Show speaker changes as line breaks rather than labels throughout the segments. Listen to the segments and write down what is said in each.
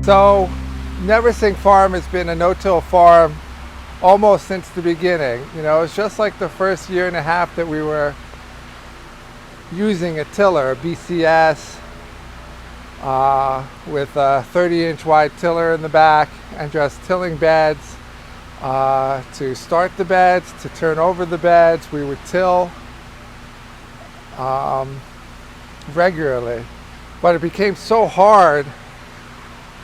So Neversink Farm has been a no-till farm almost since the beginning. You know, it's just like the first year and a half that we were using a tiller, a BCS, with a 30-inch wide tiller in the back, and just tilling beds to start the beds, to turn over the beds. We would till regularly, but it became so hard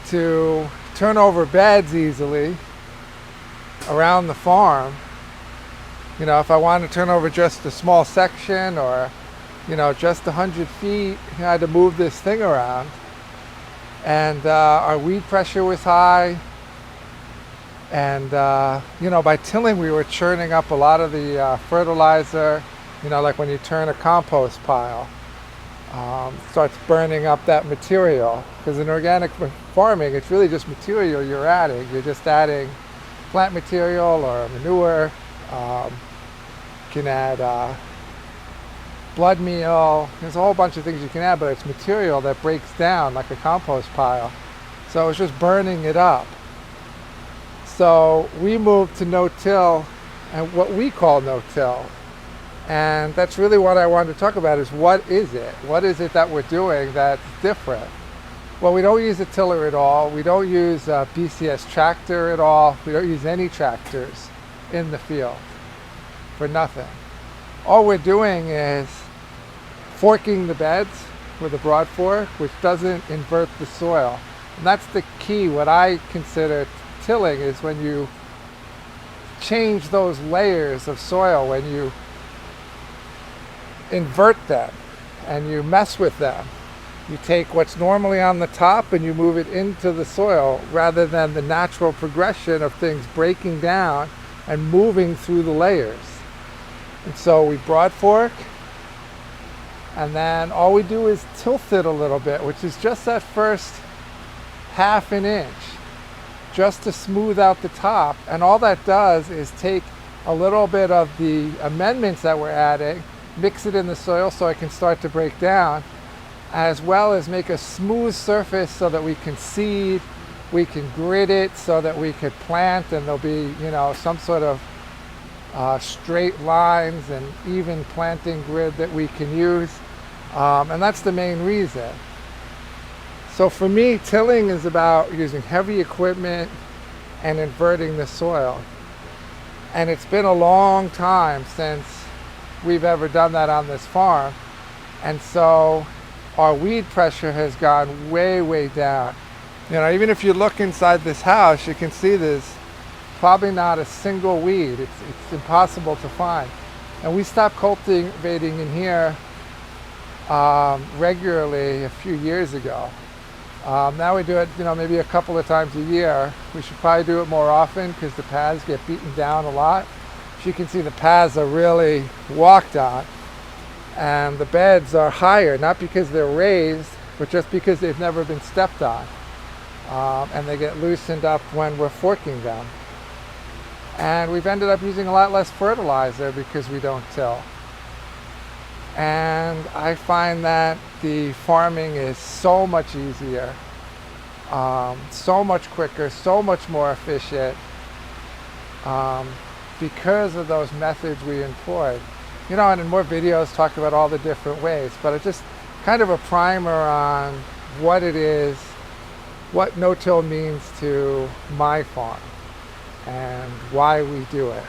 to turn over beds easily around the farm. You know, if I wanted to turn over just a small section, or just 100 feet, I had to move this thing around. And our weed pressure was high. And by tilling, we were churning up a lot of the fertilizer, like when you turn a compost pile. Starts burning up that material, because in organic farming, it's really just material you're adding. You're just adding plant material or manure. You can add blood meal. There's a whole bunch of things you can add, but it's material that breaks down like a compost pile. So it's just burning it up. So we moved to no-till, and what we call no-till. And that's really what I wanted to talk about, is what is it? What is it that we're doing that's different? Well, we don't use a tiller at all. We don't use a BCS tractor at all. We don't use any tractors in the field for nothing. All we're doing is forking the beds with a broad fork, which doesn't invert the soil. And that's the key. What I consider tilling is when you change those layers of soil, when you invert them and you mess with them. You take what's normally on the top and you move it into the soil, rather than the natural progression of things breaking down and moving through the layers. And so we broad fork, and then all we do is tilt it a little bit, which is just that first half an inch, just to smooth out the top. And all that does is take a little bit of the amendments that we're adding, mix it in the soil so it can start to break down, as well as make a smooth surface so that we can seed, we can grid it so that we could plant, and there'll be some sort of straight lines and even planting grid that we can use. And that's the main reason. So for me, tilling is about using heavy equipment and inverting the soil. And it's been a long time since we've ever done that on this farm. And so our weed pressure has gone way, way down. Even if you look inside this house, you can see there's probably not a single weed. It's impossible to find. And we stopped cultivating in here regularly a few years ago. Now we do it, maybe a couple of times a year. We should probably do it more often, because the paths get beaten down a lot. As you can see, the paths are really walked on, and the beds are higher, not because they're raised, but just because they've never been stepped on. And they get loosened up when we're forking them. And we've ended up using a lot less fertilizer because we don't till. And I find that the farming is so much easier, so much quicker, so much more efficient, because of those methods we employed. And in more videos talk about all the different ways, but it's just kind of a primer on what it is, what no-till means to my farm, and why we do it.